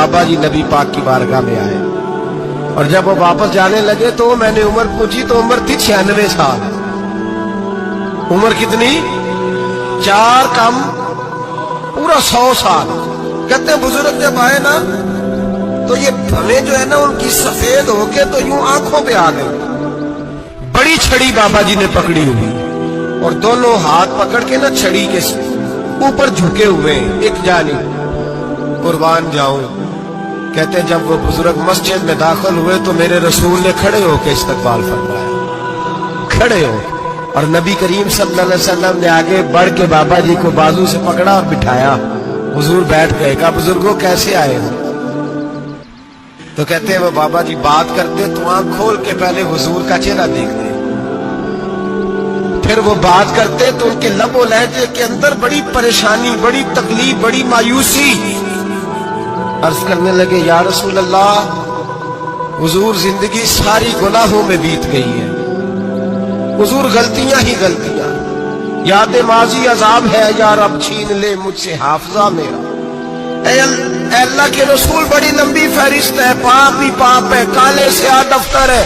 बाबा जी नबी पाक की बारगाह में आए, और जब वो वापस जाने लगे तो मैंने उम्र पूछी तो उम्र थी 96 साल। उम्र कितनी? 4 कम पूरा 100 साल। कहते हैं बुजुर्ग जब आए ना तो ये भवें जो है ना उनकी सफेद होके तो यूं आंखों पे आ गई। बड़ी छड़ी बाबा जी ने पकड़ी हुई और दोनों हाथ पकड़ के ना छड़ी के ऊपर झुके हुए एक जानी, कुर्बान जाऊं। कहते हैं जब वो बुजुर्ग मस्जिद में दाखिल हुए तो मेरे रसूल ने खड़े होकर इस्तकबाल फरमाया, खड़े हो, और नबी करीम सल्लल्लाहु अलैहि वसल्लम ने आगे बढ़ के बाबा जी को बाजू से पकड़ा और बिठाया। हुजूर बैठ गए। कहा बुजुर्गों कैसे आए हो? तो कहते हैं वो बाबा जी बात करते तो आंख खोल के पहले हुजूर का चेहरा देखते, फिर वो बात करते तो उनके लबो लहजे के अंदर बड़ी परेशानी, बड़ी तकलीफ, बड़ी मायूसी। अर्ज करने लगे या रसूल अल्लाह, हुजूर जिंदगी सारी गुनाहों में बीत गई है, हुजूर गलतियां ही गलतियां, याद माजी अजाब है, या रब छीन ले मुझसे हाफजा मेरा। ऐ अल्लाह के रसूल बड़ी लंबी फहरिस्त है, पाप ही पाप है, काले से आ दफ्तर है।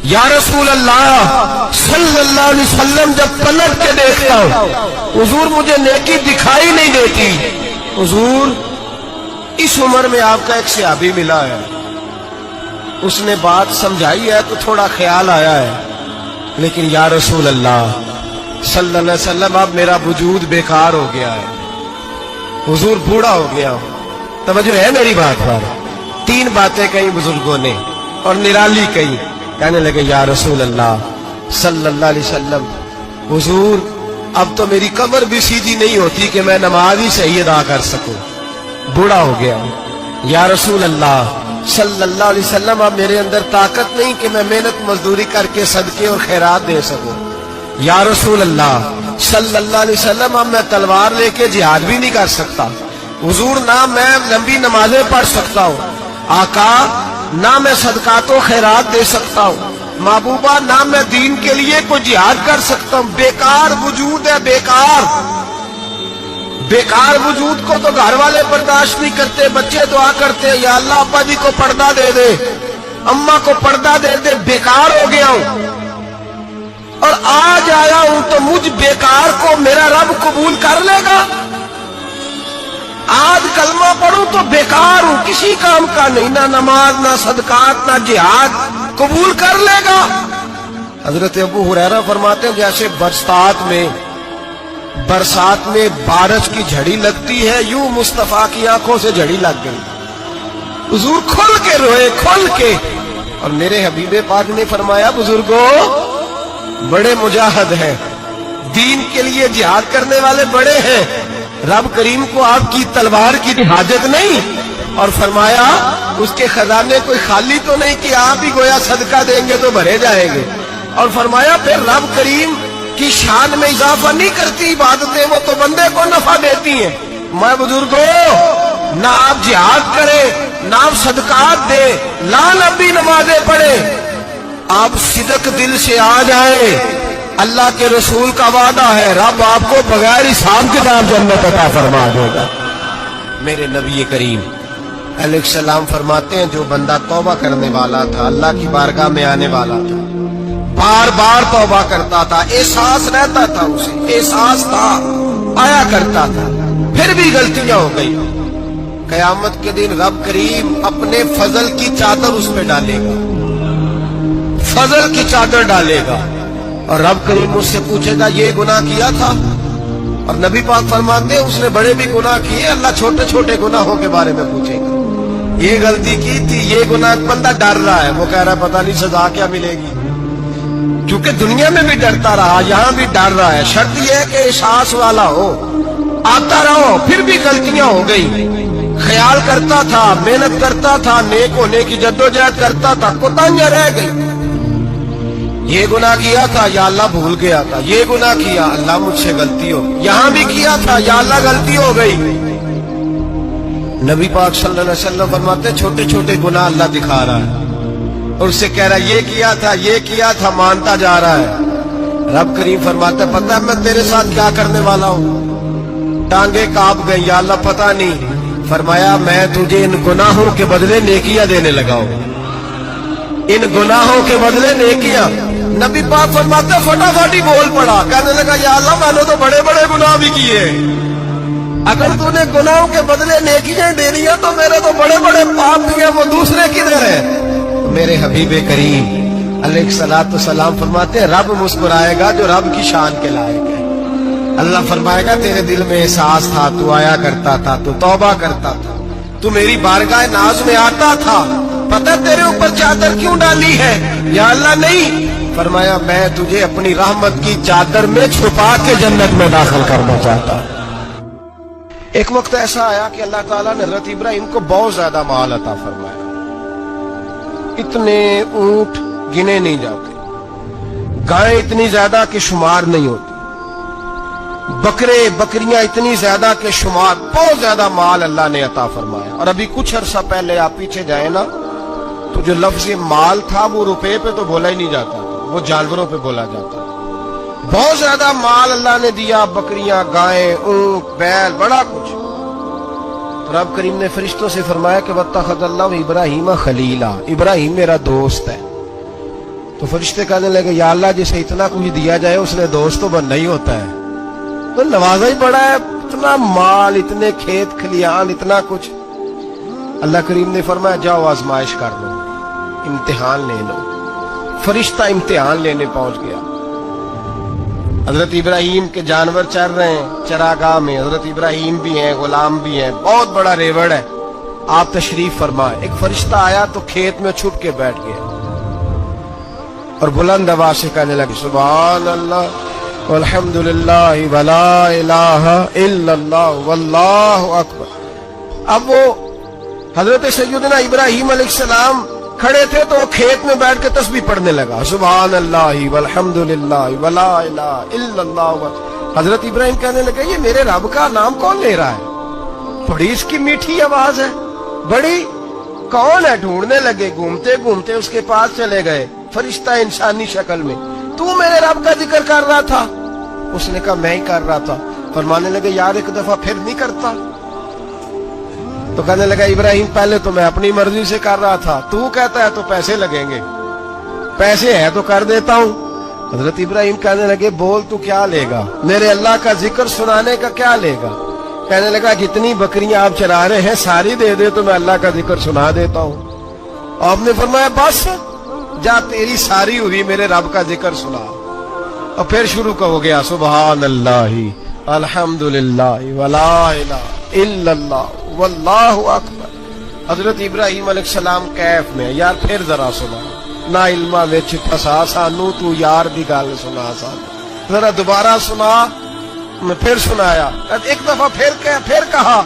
या रसूल अल्लाह सल्लल्लाहु अलैहि वसल्लम जब पलट के देखता हूं हुजूर मुझे नेकी दिखाई नहीं देती। हुजूर इस उम्र में आपका एक सहाबी मिला है, उसने बात समझाई है तो थोड़ा ख्याल आया है, लेकिन या रसूल अल्लाह सल्लल्लाहु अलैहि वसल्लम अब मेरा वजूद बेकार हो गया है, हुजूर बूढ़ा हो गया हूं। तवज्जो है मेरी बात पर? 3 बातें कही बुजुर्गों ने और निराली कही। कहने लगे या रसूल अल्लाह सल्लल्लाहु अलैहि वसल्लम, हुजूर अब तो मेरी कमर भी सीधी नहीं होती कि मैं नमाज ही सही अदा कर सकूं, बूढ़ा हो गया। या रसूल अल्लाह सल्लल्लाहु अलैहि वसल्लम अब मेरे अंदर ताकत नहीं कि मैं मेहनत मजदूरी करके सदके और खैरात दे सकूं। या रसूल अल्लाह सल्लल्लाहु अलैहि वसल्लम अब मैं तलवार लेके जिहाद भी नहीं कर सकता। हुजूर ना मैं लंबी नमाजें पढ़ सकता हूँ, आका ना मैं सदकातो खैरात दे सकता हूँ, महबूबा ना मैं दीन के लिए कोई जिहाद कर सकता हूँ। बेकार वजूद है, बेकार बेकार वजूद को तो घर वाले बर्दाश्त नहीं करते, बच्चे दुआ करते हैं या अल्लाह अब्बा जी को पर्दा दे दे, अम्मा को पर्दा दे दे। बेकार हो गया हूं और आज आया हूं तो मुझ बेकार को मेरा रब कबूल कर लेगा। आज कलमा पढ़ूं तो बेकार हूं, किसी काम का नहीं, ना नमाज ना सदकात ना जिहाद, कबूल कर लेगा। हजरत अबू हुरैरा फरमाते हैं जैसे बरसात में बारिश की झड़ी लगती है, यूं मुस्तफा की आंखों से झड़ी लग गई। हुजूर खुल के रोए, खुल के। और मेरे हबीबे पाक ने फरमाया बुजुर्गों बड़े मुजाहिद हैं, दीन के लिए जिहाद करने वाले बड़े हैं, रब करीम को आपकी तलवार की हाजत नहीं। और फरमाया उसके खजाने कोई खाली तो नहीं कि आप ही गोया सदका देंगे तो भरे जाएंगे। और फरमाया फिर रब करीम की शान में इजाफा नहीं करती इबादतें, वो तो बंदे को नफा देती हैं। मैं बुजुर्गों ना आप जिहाद करें ना आप सदकात दे, ना लंबी नमाजें पढ़े, आप सिदक दिल से आ जाए, अल्लाह के रसूल का वादा है रब आपको बगैर हिसाब किताब जन्नत अता फरमा देगा। मेरे नबी करीम अलैहिस्सलाम फरमाते हैं जो बंदा तौबा करने वाला था, अल्लाह की बारगाह में आने वाला था, बार बार तौबा करता था, एहसास रहता था, उसे एहसास था, आया करता था, फिर भी गलतियां हो गई, कयामत के दिन रब करीम अपने फजल की चादर उस पे डालेगा, फजल की चादर डालेगा, और रब करीम उससे पूछेगा ये गुनाह किया था? और नबी पाक फरमाते हैं उसने बड़े भी गुनाह किए, अल्लाह छोटे छोटे गुनाहों के बारे में पूछेगा, ये गलती की थी, ये गुनाह। बंदा डर रहा है, वो कह रहा है पता नहीं सजा क्या मिलेगी, क्योंकि दुनिया में भी डरता रहा, यहां भी डर रहा है। शर्त यह है कि एहसास वाला हो, आता रहो, फिर भी गलतियां हो गई, ख्याल करता था, मेहनत करता था, नेक होने की जद्दोजहद करता था, कोताहियां रह गई, ये गुनाह किया था या अल्लाह भूल गया था, ये गुनाह किया अल्लाह मुझसे गलती हो, यहां भी किया था या अल्लाह गलती हो गई। नबी पाक सल्लल्लाहु अलैहि वसल्लम फरमाते छोटे छोटे गुनाह अल्लाह दिखा रहा है और उससे कह रहा है ये किया था, मानता जा रहा है। रब करीम फरमाता पता है मैं तेरे साथ क्या करने वाला हूं? टांगे कांप गई, या अल्लाह पता नहीं, फरमाया मैं तुझे इन गुनाहों के बदले नेकियां देने लगा हूं, इन गुनाहों के बदले नेकियां। नबी पाक फरमाते फटाफट ही बोल पड़ा, कहने लगा या अल्लाह मैंने तो बड़े बड़े गुनाह भी किए, अगर तूने गुनाहों के बदले नेकियां देनी है तो मेरे तो बड़े बड़े पाप भी हैं, वो दूसरे किधर है? मेरे हबीबे करीम अलैहिस्सलातु सलाम फरमाते हैं रब मुस्कुराएगा जो रब की शान के लायक है। अल्लाह फरमाएगा तेरे दिल में एहसास था, तू आया करता था, तू तौबा करता था, तू मेरी बारगाह नाज में आता था, पता तेरे ऊपर चादर क्यों डाली है? या अल्लाह नहीं, फरमाया मैं तुझे अपनी रहमत की चादर में छुपा के जन्नत में दाखिल करना चाहता। एक वक्त ऐसा आया कि अल्लाह ताला ने हज़रत इब्राहिम को बहुत ज्यादा माल अता फरमाया, इतने ऊंट गिने नहीं जाते, गायें इतनी ज्यादा कि शुमार नहीं होती, बकरे बकरियां इतनी ज्यादा के शुमार, बहुत ज्यादा माल अल्लाह ने अता फरमाया। और अभी कुछ अरसा पहले आप पीछे जाए ना तो जो लफ्ज़ माल था वो रुपए पे तो बोला ही नहीं जाता, वो जानवरों पे बोला जाता। बहुत ज्यादा माल अल्लाह ने दिया, बकरियां गायें ऊंट बैल बड़ा कुछ। तो रब करीम ने फरिश्तों से फरमाया कि वत्तखज़ल्लाहु इब्राहीम खलीला, इब्राहिम मेरा दोस्त है। तो फरिश्ते कहने लगे या अल्लाह जिसे इतना कुछ दिया जाए उसने दोस्त तो बनना ही होता है, तो नवाजा ही बड़ा है, इतना माल, इतने खेत खलियान, इतना कुछ। अल्लाह करीम ने फरमाया जाओ आजमाइश कर लो, इम्तिहान ले लो। फरिश्ता इम्तिहान लेने पहुंच गया। हजरत इब्राहिम के जानवर चर रहे हैं चरागाह में, हजरत इब्राहिम भी हैं, गुलाम भी हैं, बहुत बड़ा रेवड़ है। आप तशरीफ फरमाए। एक फरिश्ता आया तो खेत में छुप के बैठ गया और बुलंद आवाज से कहने लगे सुभान अल्लाह वल्हम्दुलिल्लाह वला इलाहा इल्लल्लाह वल्लाहु अकबर। अब वो हजरत सैयदना इब्राहिम अलैहिस्सलाम खड़े थे तो वो खेत में बैठ के तस्बीह पढ़ने लगा, सुभान अल्लाह वल्हम्दुलिल्लाह वला इलाहा इल्लल्लाह। हजरत इब्राहिम कहने लगे ये मेरे रब का नाम कौन ले रहा है, बड़ी इसकी मीठी आवाज है, बड़ी कौन है? ढूंढने लगे, घूमते घूमते उसके पास चले गए, फरिश्ता इंसानी शक्ल में, तू मेरे रब का जिक्र कर रहा था? उसने कहा मैं ही कर रहा था। फरमाने लगे यार एक दफा फिर नहीं करता? तो कहने लगा इब्राहिम पहले तो मैं अपनी मर्जी से कर रहा था, तू कहता है तो पैसे लगेंगे, पैसे है तो कर देता हूं। हजरत इब्राहिम कहने लगे बोल तू क्या लेगा, मेरे अल्लाह का जिक्र सुनाने का क्या लेगा? कहने लगा जितनी बकरियां आप चरा रहे हैं सारी दे दे तो मैं अल्लाह का जिक्र सुना देता हूं। आपने फरमाया बस जा तेरी सारी हुई मेरे रब का जिक्र सुना। और फिर शुरू हो गया सुभान अल्लाह अल्हम्दुलिल्लाह वला इलाहा इल्लल्लाह वल्लाहु अकबर। हजरत इब्राहिम अलैहिस्सलाम कैफ में यार फिर जरा सुना, ना इल्मा विच फसा सानू तू यार दी गल सुना सानू, जरा दोबारा सुना। मैं फिर सुनाया, एक दफा फिर कहा,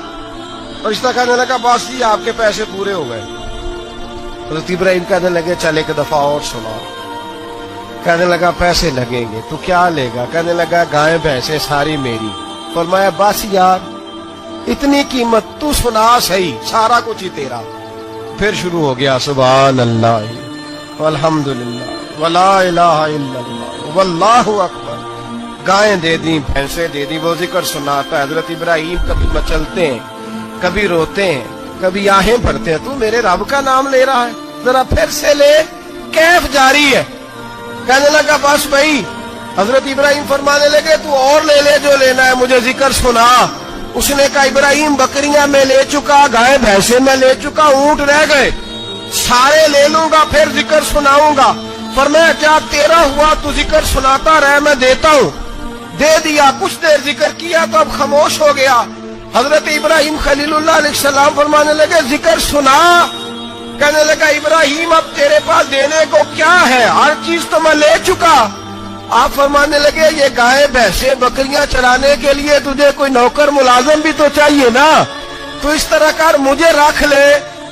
फरिश्ता कहने लगा बस जी आपके पैसे पूरे हो गए। हजरत इब्राहिम कहने लगे चल एक दफा और सुना। कहने लगा पैसे लगेंगे, तू क्या लेगा? कहने लगा गाय भैंसे सारी मेरी। फरमाया बस यार इतनी कीमत, तू सुना सही, सारा कुछ ही तेरा। फिर शुरू हो गया सुभान अल्लाह वल्हम्दुलिल्लाह वला इलाहा इल्लल्लाह वल्लाहु अकबर। गायें दे दी, भैंसे दे दी, वो जिक्र सुनाता है। हजरत इब्राहिम कभी मचलते हैं, कभी रोते हैं, कभी आहें भरते हैं, तू मेरे रब का नाम ले रहा है, जरा फिर से ले। कैफ जारी है। कहने लगा बस भाई। हजरत इब्राहिम फरमाने लगे तू और ले ले जो लेना है, मुझे जिक्र सुना। उसने कहा इब्राहिम बकरियां मैं ले चुका, गाय भैंसे मैं ले चुका, ऊंट रह गए, सारे ले लूंगा फिर जिक्र सुनाऊंगा। फरमाया क्या तेरा हुआ, तू जिक्र सुनाता रहे, मैं देता हूं। दे दिया, कुछ देर जिक्र किया तो अब खामोश हो गया। हजरत इब्राहिम खलीलुल्लाह अलैहिस्सलाम फरमाने लगे जिक्र सुना। कहने लगा इब्राहिम अब तेरे पास देने को क्या है, हर चीज तो मैं ले चुका। आप फरमाने लगे ये गाय भैंसे बकरियां चराने के लिए तुझे कोई नौकर मुलाजिम भी तो चाहिए ना, तो इस तरह कर मुझे रख ले,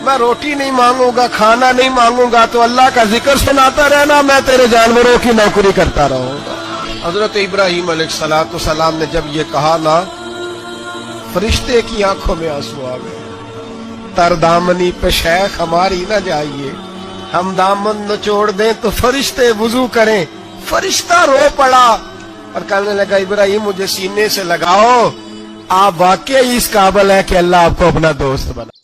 मैं रोटी नहीं मांगूंगा, खाना नहीं मांगूंगा, तो अल्लाह का जिक्र सुनाता रहना, मैं तेरे जानवरों की नौकरी करता रहूंगा। हजरत इब्राहिम अलैहिस्सलाम ने जब ये कहा ना, फरिश्ते की आंखों में आंसू आ गए। तरदामनी पे शेख हमारी न जाइए, हम दामन निचोड़ दें तो फरिश्ते वुजू करें। फरिश्ता रो पड़ा और कहने लगा इब्राहिम मुझे सीने से लगाओ, آپ واقعی اس قابل ہیں کہ اللہ آپ کو اپنا دوست بنا.